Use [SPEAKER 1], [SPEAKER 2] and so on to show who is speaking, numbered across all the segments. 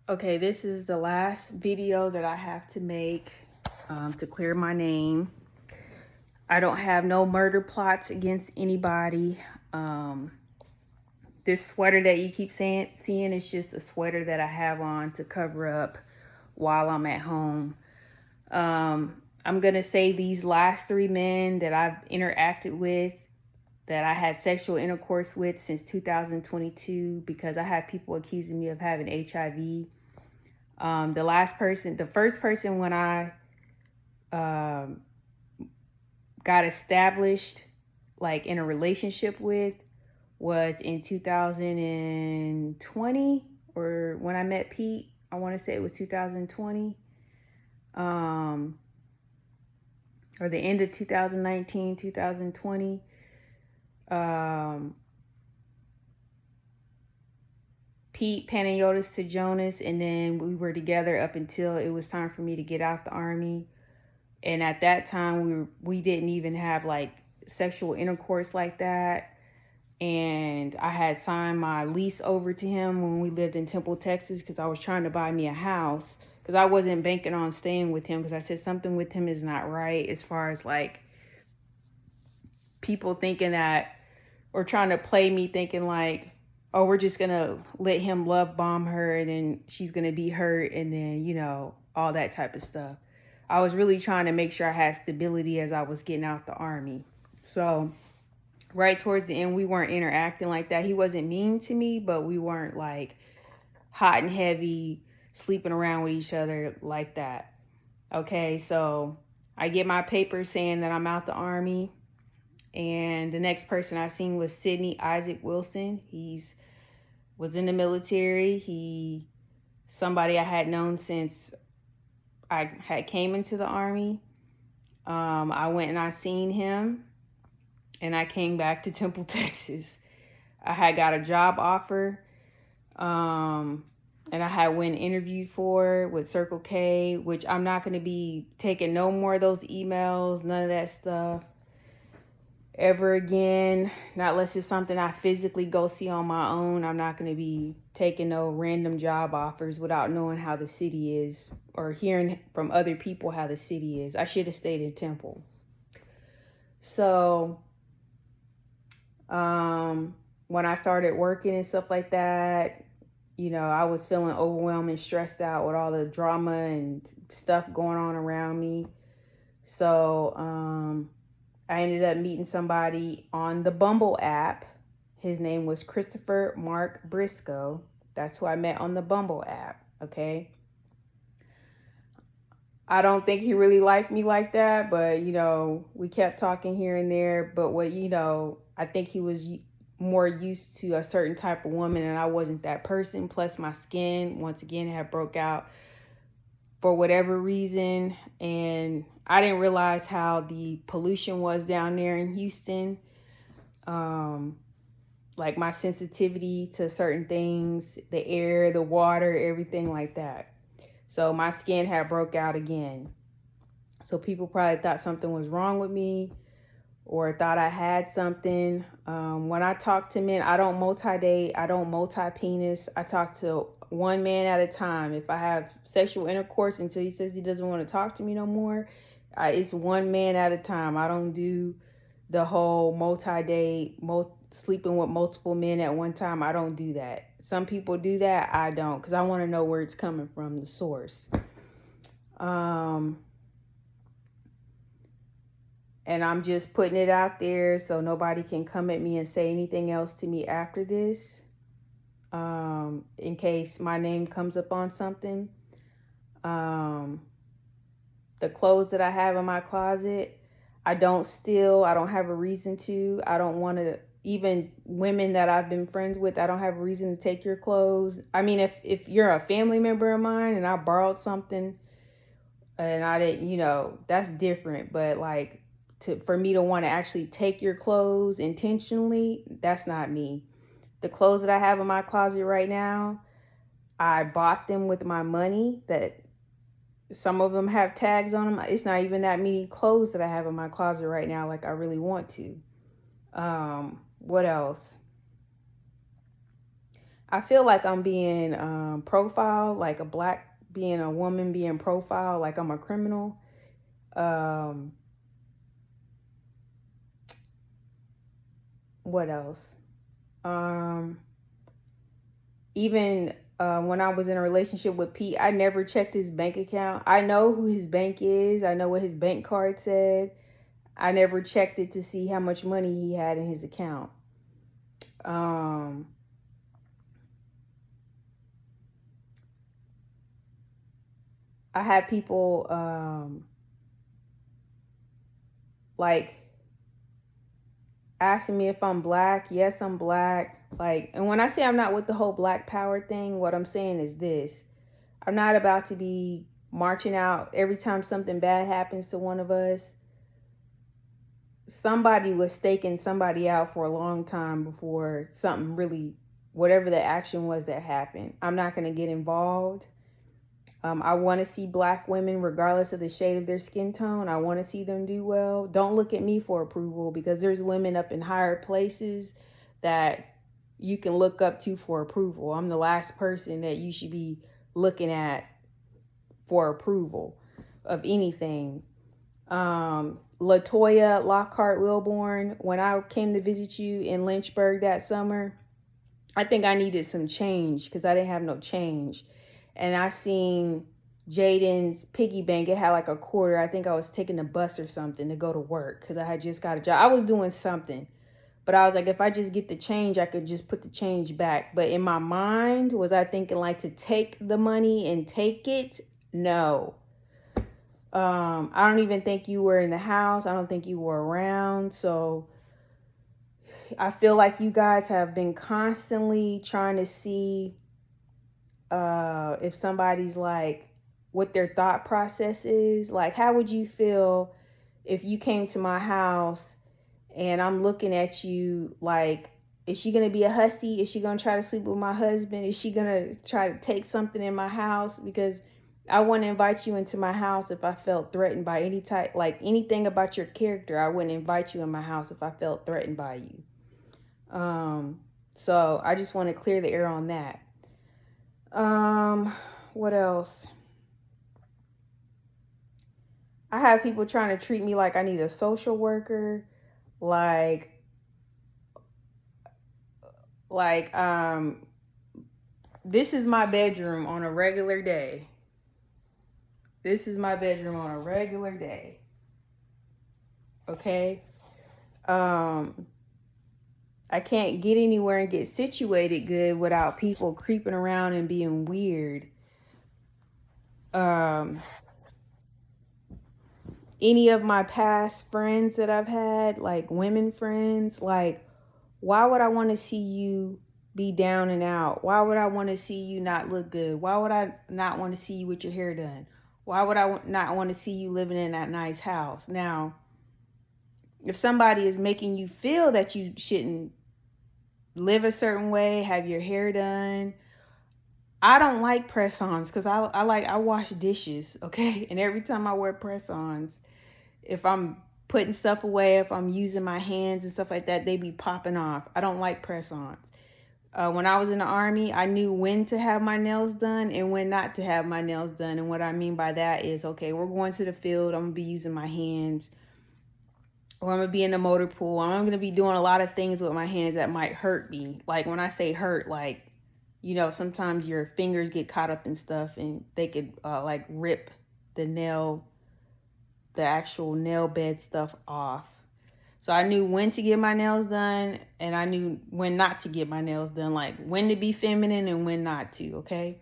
[SPEAKER 1] Okay, this is the last video that I have to make to clear my name. I don't have no murder plots against anybody. Um, this sweater that you keep seeing is just a sweater that I have on to cover up while I'm at home. I'm going to say these last three men that I've interacted with, that I had sexual intercourse with since 2022, because I had people accusing me of having HIV. The first person when I um, got established, like in a relationship with, was in 2020, or when I met Pete. I want to say it was 2020, or the end of 2019, 2020. Pete Panayotis to Jonas, and then we were together up until it was time for me to get out the Army. And at that time, we didn't even have like sexual intercourse like that. And I had signed my lease over to him when we lived in Temple, Texas, because I was trying to buy me a house, because I wasn't banking on staying with him, because I said something with him is not right, as far as like people thinking that, or trying to play me thinking like, oh, we're just gonna let him love bomb her and then she's gonna be hurt, and then, all that type of stuff. I was really trying to make sure I had stability as I was getting out the Army. So right towards the end, we weren't interacting like that. He wasn't mean to me, but we weren't like hot and heavy, sleeping around with each other like that. Okay, so I get my paper saying that I'm out the Army. And the next person I seen was Sidney Isaac Wilson. He's was in the military. Somebody I had known since I had came into the Army. I went and I seen him, and I came back to Temple, Texas. I had got a job offer, and I had went and interviewed for with Circle K, which I'm not going to be taking no more of those emails, none of that stuff ever again. Not unless it's something I physically go see on my own. I'm not going to be taking no random job offers without knowing how the city is, or hearing from other people how the city is. I should have stayed in Temple. So when I started working and stuff like that, I was feeling overwhelmed and stressed out with all the drama and stuff going on around me. So I ended up meeting somebody on the Bumble app. His name was Christopher Mark Briscoe. That's who I met on the Bumble app. Okay. I don't think he really liked me like that, but we kept talking here and there. But I think he was more used to a certain type of woman, and I wasn't that person. Plus, my skin once again had broke out for whatever reason, and I didn't realize how the pollution was down there in Houston. Like my sensitivity to certain things, the air, the water, everything like that. So my skin had broke out again. So people probably thought something was wrong with me, or thought I had something. When I talk to men, I don't multi-date. I don't multi-penis. I talk to one man at a time. If I have sexual intercourse until he says he doesn't want to talk to me no more, it's one man at a time. I don't do the whole multi-date, sleeping with multiple men at one time. I don't do that. Some people do that. I don't, because I want to know where it's coming from, the source. And I'm just putting it out there so nobody can come at me and say anything else to me after this, in case my name comes up on something. The clothes that I have in my closet, I don't steal. I don't have a reason to. I don't want to. Even women that I've been friends with, I don't have a reason to take your clothes. I mean, if you're a family member of mine and I borrowed something and I didn't, that's different. But like, for me to want to actually take your clothes intentionally, that's not me. The clothes that I have in my closet right now, I bought them with my money. That some of them have tags on them. It's not even that many clothes that I have in my closet right now like I really want to. What else? I feel like I'm being profiled, like being a woman being profiled, like I'm a criminal. Um, what else? Um, Even when I was in a relationship with Pete, I never checked his bank account. I know who his bank is. I know what his bank card said. I never checked it to see how much money he had in his account. Um, I had people like asking me if I'm black. Yes, I'm black. Like, and when I say I'm not with the whole black power thing, what I'm saying is this. I'm not about to be marching out every time something bad happens to one of us. Somebody was staking somebody out for a long time before something really, whatever the action was that happened. I'm not going to get involved. I want to see black women, regardless of the shade of their skin tone. I want to see them do well. Don't look at me for approval, because there's women up in higher places that you can look up to for approval. I'm the last person that you should be looking at for approval of anything. Latoya Lockhart Wilborn, when I came to visit you in Lynchburg that summer, I think I needed some change because I didn't have no change. And I seen Jaden's piggy bank. It had like a quarter. I think I was taking a bus or something to go to work because I had just got a job. I was doing something. But I was like, if I just get the change, I could just put the change back. But in my mind, was I thinking like to take the money and take it? No. I don't even think you were in the house. I don't think you were around. So I feel like you guys have been constantly trying to see if somebody's like what their thought process is. Like, how would you feel if you came to my house and I'm looking at you like, is she going to be a hussy? Is she going to try to sleep with my husband? Is she going to try to take something in my house? Because I wouldn't invite you into my house if I felt threatened by any type, like anything about your character. I wouldn't invite you in my house if I felt threatened by you. So I just want to clear the air on that. What else? I have people trying to treat me like I need a social worker. This is my bedroom on a regular day. This is my bedroom on a regular day. Okay? I can't get anywhere and get situated good without people creeping around and being weird. Any of my past friends that I've had, like women friends, like, why would I want to see you be down and out? Why would I want to see you not look good? Why would I not want to see you with your hair done? Why would I not want to see you living in that nice house? Now, if somebody is making you feel that you shouldn't live a certain way, have your hair done, I don't like press-ons because I wash dishes, okay? And every time I wear press-ons, if I'm putting stuff away, if I'm using my hands and stuff like that, they be popping off. I don't like press-ons. When I was in the Army, I knew when to have my nails done and when not to have my nails done. And what I mean by that is, okay, we're going to the field. I'm going to be using my hands. Or I'm going to be in the motor pool. I'm going to be doing a lot of things with my hands that might hurt me. Like when I say hurt, like, you know, sometimes your fingers get caught up in stuff and they could like rip the actual nail bed stuff off. So I knew when to get my nails done and I knew when not to get my nails done, like when to be feminine and when not to, okay?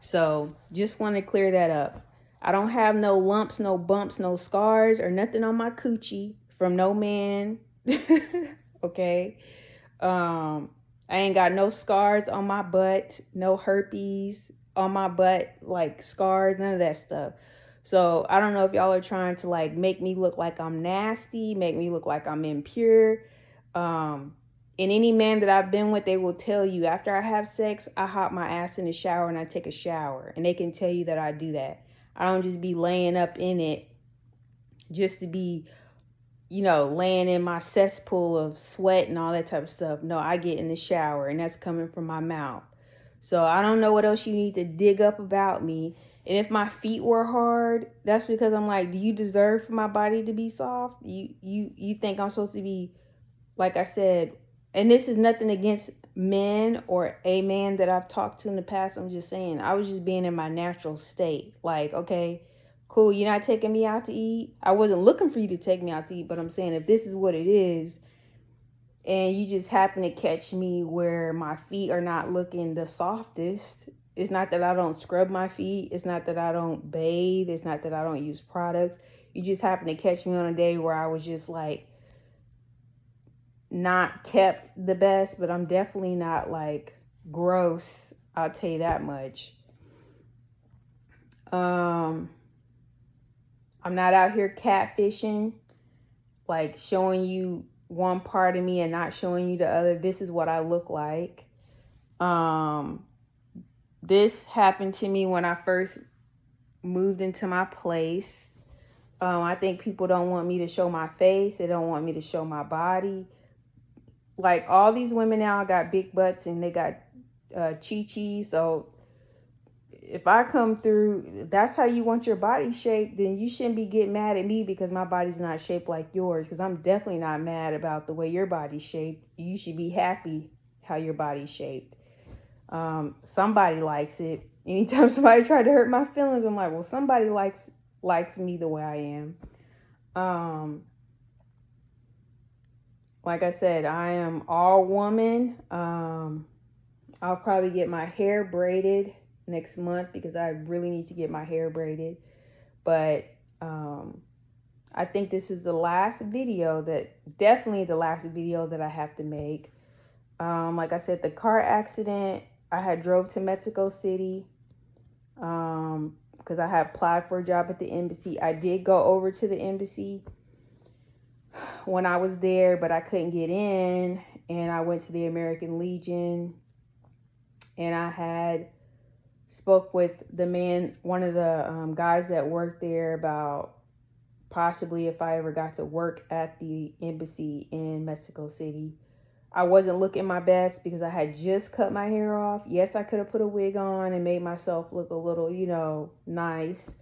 [SPEAKER 1] So just want to clear that up. I don't have no lumps, no bumps, no scars or nothing on my coochie from no man, okay? I ain't got no scars on my butt, no herpes on my butt, like scars, none of that stuff. So I don't know if y'all are trying to like make me look like I'm nasty, make me look like I'm impure. And any man that I've been with, they will tell you after I have sex, I hop my ass in the shower and I take a shower. And they can tell you that I do that. I don't just be laying up in it just to be laying in my cesspool of sweat and all that type of stuff. No, I get in the shower, and that's coming from my mouth. So I don't know what else you need to dig up about me. And if my feet were hard, that's because I'm like, do you deserve for my body to be soft? You think I'm supposed to be, like I said, and this is nothing against men or a man that I've talked to in the past. I'm just saying, I was just being in my natural state. Like, okay, cool, you're not taking me out to eat. I wasn't looking for you to take me out to eat, but I'm saying if this is what it is, and you just happen to catch me where my feet are not looking the softest. It's not that I don't scrub my feet. It's not that I don't bathe. It's not that I don't use products. You just happen to catch me on a day where I was just like not kept the best, but I'm definitely not like gross. I'll tell you that much. I'm not out here catfishing, like showing you one part of me and not showing you the other. This is what I look like. This happened to me when I first moved into my place. I think people don't want me to show my face. They don't want me to show my body. Like all these women now got big butts and they got chi-chis. So if I come through, that's how you want your body shaped, then you shouldn't be getting mad at me because my body's not shaped like yours. Because I'm definitely not mad about the way your body's shaped. You should be happy how your body's shaped. Somebody likes it. Anytime somebody tried to hurt my feelings, I'm like, well, somebody likes me the way I am. Like I said, I am all woman. I'll probably get my hair braided next month because I really need to get my hair braided. But I think this is the last video definitely the last video that I have to make. Like I said, the car accident, I had drove to Mexico City because I had applied for a job at the embassy. I did go over to the embassy when I was there, but I couldn't get in. And I went to the American Legion, and I had spoke with the man, one of the guys that worked there, about possibly if I ever got to work at the embassy in Mexico City. I wasn't looking my best because I had just cut my hair off. Yes, I could have put a wig on and made myself look a little, nice.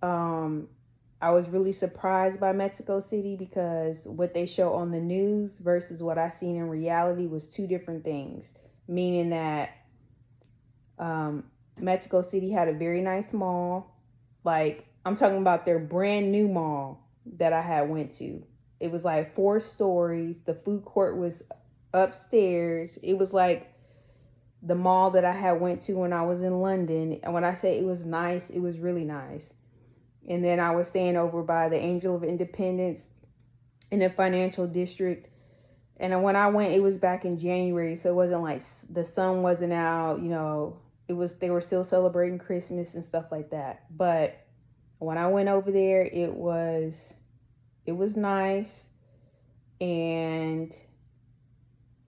[SPEAKER 1] I was really surprised by Mexico City because what they show on the news versus what I seen in reality was two different things. Meaning that Mexico City had a very nice mall. Like, I'm talking about their brand new mall that I had went to. It was like 4 stories. The food court was upstairs. It was like the mall that I had went to when I was in London. And when I say it was nice, it was really nice. And then I was staying over by the Angel of Independence in the financial district. And when I went, it was back in January. So it wasn't like the sun wasn't out, they were still celebrating Christmas and stuff like that. But when I went over there, it was nice. And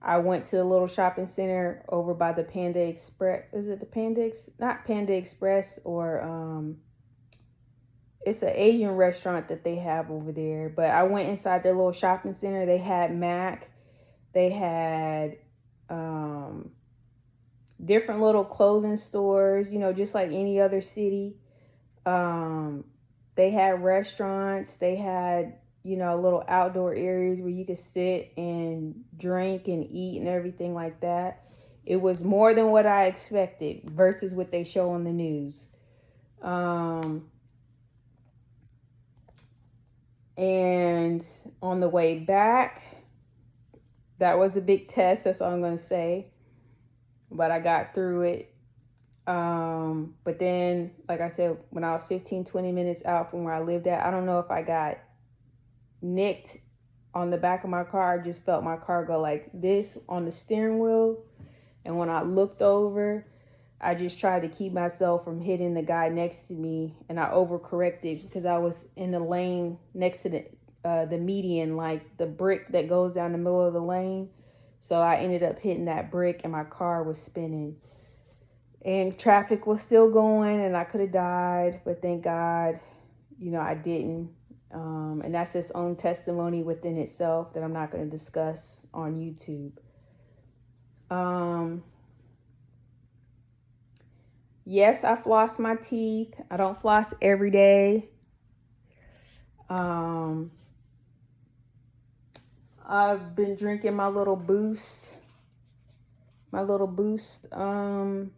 [SPEAKER 1] I went to the little shopping center over by the Panda Express. Is it the Panda? Not Panda Express, or it's an Asian restaurant that they have over there. But I went inside their little shopping center. They had Mac. They had different little clothing stores, just like any other city. They had restaurants. They had, little outdoor areas where you could sit and drink and eat and everything like that. It was more than what I expected versus what they show on the news. And on the way back, that was a big test. That's all I'm going to say. But I got through it. But then, like I said, when I was 15, 20 minutes out from where I lived at, I don't know if I got nicked on the back of my car. I just felt my car go like this on the steering wheel. And when I looked over, I just tried to keep myself from hitting the guy next to me. And I overcorrected because I was in the lane next to the median, like the brick that goes down the middle of the lane. So I ended up hitting that brick and my car was spinning. And traffic was still going and I could have died. But thank God, I didn't. And that's its own testimony within itself that I'm not going to discuss on YouTube. Yes, I floss my teeth. I don't floss every day. I've been drinking my little boost. 20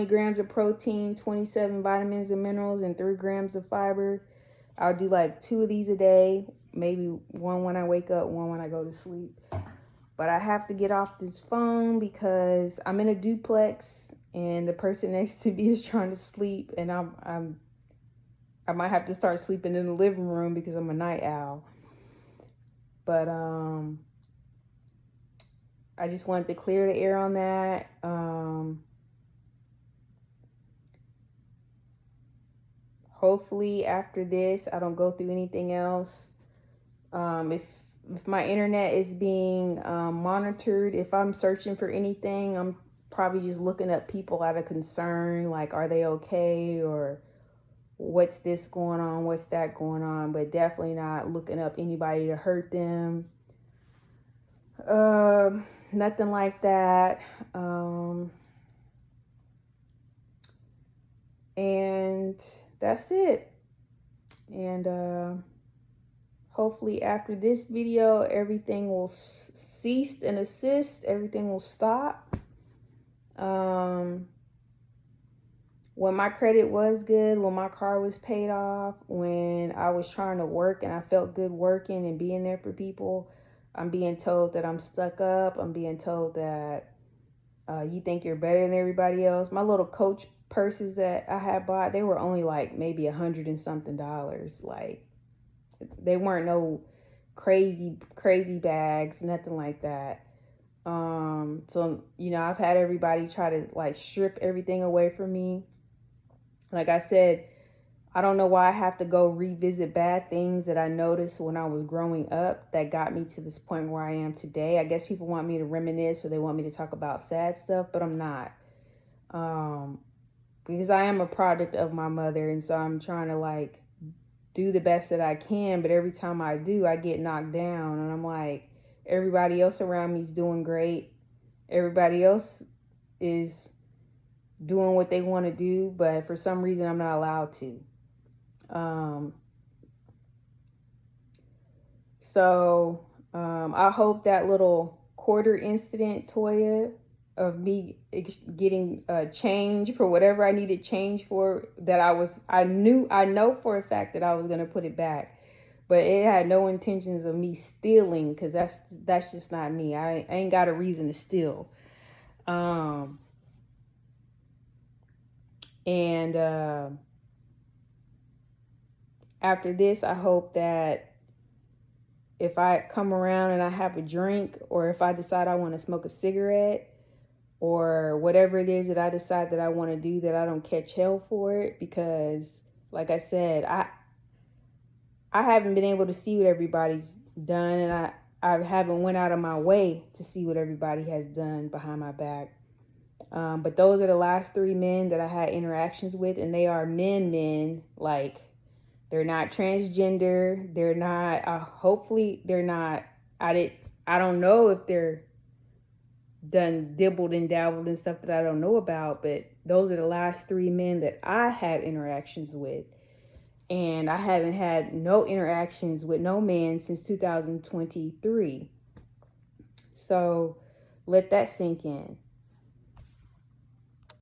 [SPEAKER 1] grams of protein, 27 vitamins and minerals, and 3 grams of fiber. I'll do like 2 of these a day, maybe one when I wake up, one when I go to sleep. But I have to get off this phone because I'm in a duplex and the person next to me is trying to sleep, and I might have to start sleeping in the living room because I'm a night owl. But I just wanted to clear the air on that. Hopefully after this, I don't go through anything else. If my internet is being monitored, if I'm searching for anything, I'm probably just looking up people out of concern, like, are they okay? Or what's this going on? What's that going on? But definitely not looking up anybody to hurt them. Nothing like that. And that's it. And hopefully after this video, everything will cease and assist. Everything will stop. When my credit was good, when my car was paid off, when I was trying to work and I felt good working and being there for people, I'm being told that I'm stuck up. I'm being told that you think you're better than everybody else. My little Coach purses that I had bought, they were only like maybe $100 and something. Like, they weren't no crazy bags, nothing like that. So, you know, I've had everybody try to like strip everything away from me. Like I said, I don't know why I have to go revisit bad things that I noticed when I was growing up that got me to this point where I am today. I guess people want me to reminisce or they want me to talk about sad stuff, but I'm not. Because I am a product of my mother, and so I'm trying to like do the best that I can, but every time I do, I get knocked down, and I'm like, everybody else around me is doing great. Everybody else is doing what they want to do, but for some reason I'm not allowed to. I hope that little quarter incident, Toya, of me getting change for whatever I needed change for, that I know for a fact that I was going to put it back, but it had no intentions of me stealing, because that's just not me. I ain't got a reason to steal. After this, I hope that if I come around and I have a drink, or if I decide I want to smoke a cigarette, or whatever it is that I decide that I want to do, that I don't catch hell for it. Because like I said, I haven't been able to see what everybody's done, and I haven't went out of my way to see what everybody has done behind my back. But those are the last 3 men that I had interactions with, and they are men, like, they're not transgender. They're not, hopefully they're not, I don't know if they're done dibbled and dabbled and stuff that I don't know about, but those are the last 3 men that I had interactions with. And I haven't had no interactions with no man since 2023. So let that sink in.